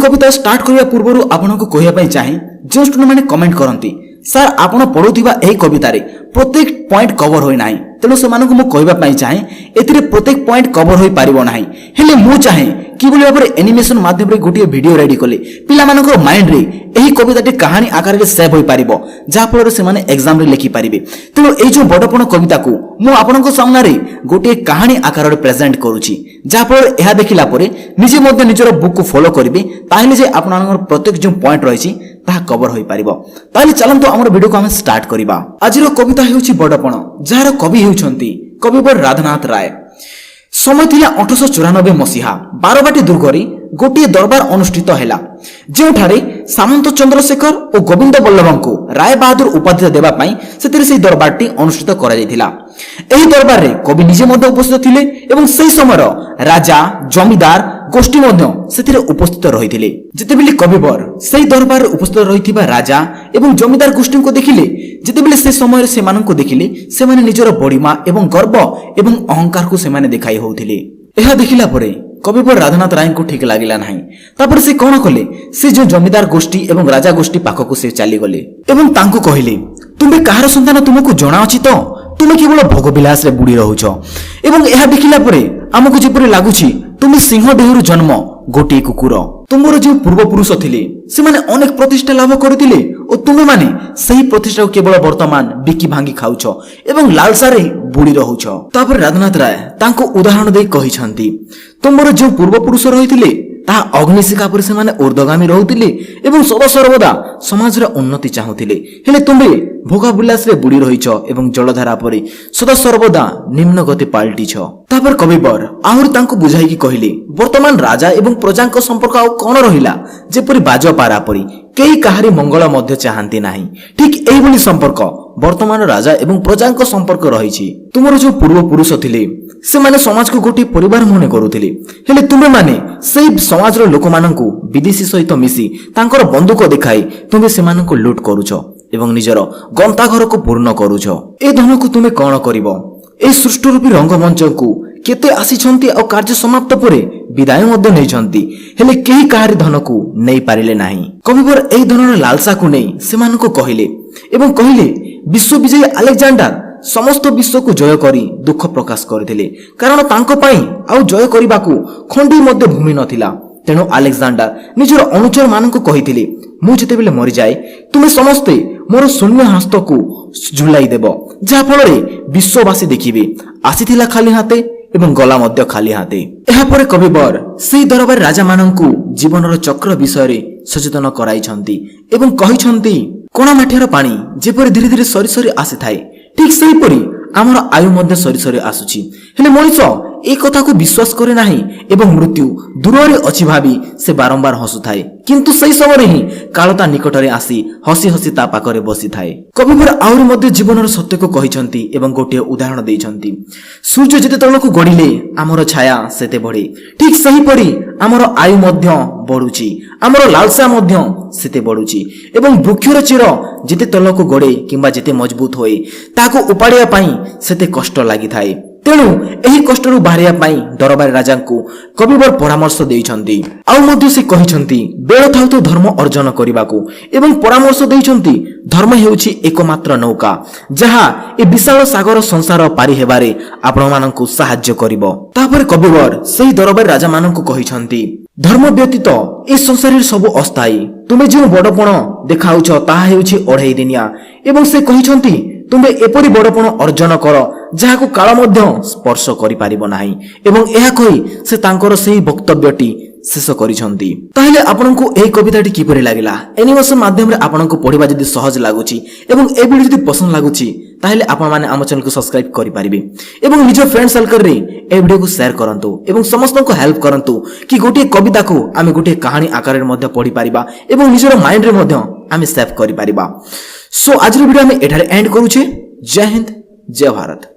कविता start करने पूर्व आपको कहवाई चाहे जो स्टूडेंट मैंने कमेंट करती सर आप पढ़ुवा यही कवितार प्रत्येक पॉइंट कवर होना तेणु से कहवाई चाहे ए प्रत्येक पॉइंट कवर हो पार ना हेले मु चाहे कि भाव में एनिमेशन माध्यम गोटे वीडियो रेडी कले पिला माइंड रे यही कविताटी कहानी आकार में सेव हो पार जहाँफल से एग्जाम लिखिपारे तेणु ये बड़पण कविता को मुझे सामने गोटे कहानी आकार में प्रेजेंट करुच्ची जहाँफल यह देखला निजे निजर बुक को फॉलो करेंगे आप प्रत्येक जो पॉइंट रही कवर हो पार चलते आम वीडियो को आम स्टार्ट करवा। आज कविता होउछि बड़पण जार कवि होउछंती कविवर राधानाथ राय। समय थिला 1894 मसीहा बारबाटी दुर्गरी गोटे दरबार अनुष्ठित हैला जेउठारे सामंत चंद्रशेखर और गोविंद बल्लभଙ୍କୁ राय बहादुर उपाधि देबा पई सेतिर से दरबारटी अनुष्ठित करा जायतिला। एही दरबार रे कवि निजे मध्य उपस्थित थिले एवं सेही समयर राजा जमीदार गोष्ठी मध्य सेतिर उपस्थित रहिथिले। जेतेबेले कविवर सेही दरबार रे उपस्थित रहिथिबा राजा एवं जमीदार गोष्ठी को देखिले जेतेबेले से समय से माननको देखिले से माने निजर बड़ीमा एवं गर्व एवं अहंकार को से माने देखाई होउथिले। एहा देखिला परे कविवर राधानाथ राय को ठीक लगिला नहीं तापर से कौन कले से जो जमीदार गोष्ठी एवं राजा गोष्ठी पाखक से चली गले एवं तांको कहले तुम्बे कहार संतान तुमको जना अछि तो तुम केवल भोगविलास रे बुड़ी रहुछ एवं यह देखिला परे आमको जेपरि लागुछि तुम सिंह देहरु जन्म गोटे कुकुर तुमर जो पूर्वपुरुष थिले से माने अनेक प्रतिष्ठा लाभ करथिले और तुमे माने सही प्रतिष्ठा को केवल वर्तमान बिकी भांगी खाउछ एवं लालसा रे बुड़ी रहुछ। तापर राधानाथ राय तांको उदाहरण दे कहिसंती तुमर जो पूर्वपुरुष रहिथिले ताहा अग्निशिखा पर से माने ऊर्ध्वगामी रहुथिले एवं सदा सर्वदा समाज रे उन्नति चाहुथिले हेले तुमे भोगा विलास रे बुड़ी रहिछ एवं जलधारा परे सदा सर्वदा निम्न गति पाल्टिछ। तापर कविवर आहुरी तांको बुझाई कि कहले वर्तमान राजा एवं प्रजांक संपर्क आ कोन रहिला जेपरि बाजो पारा परी केही काहारी मंगल मध्य चाहंती नाही ठीक एही भली संपर्क वर्तमान राजा एवं प्रजांक संपर्क रहिछि। तुमर जो पूर्वपुरुष थिले से माने समाज को गोटे परिवार मने करूथिले हेले तुमे माने सेही समाज रो लोक माननकु विदेशी सहित मिसी तांकर बंदूक देखाई तुमे से माननकु लूट करूछ एवं निजर गंता घर को पूर्ण करूछ। ए धन को तुमे कोन करिवो ए सृष्टि रूपी रंगमंच को केते आसीछंती और कार्य समाप्त परे विदाय मध्य नैछंती हेले केही काहारी धन को नै पारिले नाही। कविवर एही धनर लालसा को नै सेमानको कहिले एवं कहिले विश्व विजयी अलेक्जेंडर समस्त विश्व को जय करी दुख प्रकाश करथिले कारण तांको पई आउ जय करिबाकू खंडी मध्य भूमि नथिला तेणु अलेक्जेंडर निजर अनुचर माननको कहिथिले मु जेतेबेले मरि जाए तुमे समस्ते मोर शून्य हस्त को झुलाई देब जहा फल विश्ववासी देखिबे आसीथिला खाली हाते एवं गला मध्य खाली हाते। एहा परे कविवर सेही दरबार राजा माननकु जीवनर चक्र विषय सचेतन कराइछंती एवं कहिछंती कोणा माठियार पानी जेपरि धीरे धीरे सरी सरी आसी थाए ठीक सेही परी आमर आयु मध्य सरी सरी आसुची हेले मनुष्य ए कथा को विश्वास करे नाही एवं मृत्यु दूर अच्छी भावी से बारंबार हसुथाए किंतु सही समय ही कालता निकटरे आसी हसी हसी ता पाखरे बसी थाए। कविवर आहुरी मध्य जीवनर सत्य को कहिसंती एवं गोटे उदाहरण देइसंती सूर्य जेते तळको गडिले आमर छाया सेते बढे ठीक सही परी आमर आयु मध्य बढुची आमर लालसा मध्य सेते बढुची एवं वृक्षर चिर जेते तळको गडे किंबा जेते मजबूत होए ताको उपाडिया पई सेते कष्ट लागि थाए तेणु एही कष्टरू बाहरिया पाई दरबार राजा को कविवर परामर्श देइछंती आउ मध्य से कहिछंती बेळ थाउ तो धर्म अर्जन करिबाकू एवं परामर्श देइछंती धर्म हेउछि एकमात्र नौका जहा ए विशाल सागर संसार पारि हेबारे आपण माननकु सहाय्य करिवो। तापर कविवर सेही दरबार राजा माननकु कहिछंती धर्म व्यतीत ए संसार सब अस्थायी तुमे जो बडपण देखाउछ ताहा हेउछि ओढाई दिनिया एवं से कहिछंती तुमे एपरि बडपण अर्जन कर जहाको काल मध्य स्पर्श करि पारिबो नाही एवं एहा कहि से तांकर सेही वक्तव्यटी शेष करिसंती। ताहले आपनकु एही कविताटी किपरि लागिला एनिमेशन माध्यम रे आपनकु पढिबा जदि सहज लागुची एवं ए वीडियो जदि पसंद लागुची ताहले आपण माने आम चैनल को सब्सक्राइब करि पारिबे एवं निज फ्रेंड सर्कल रे ए वीडियो को शेयर करंतु एवं समस्त को हेल्प करंतु कि गोटे कविता को आमे गोटे कहानी आकार रे मध्य पढि पारिबा एवं निजर माइंड रे मध्य आमे सेव करि पारिबा। सो आज वीडियो में एठारे एंड करूछे। जय हिंद जय भारत।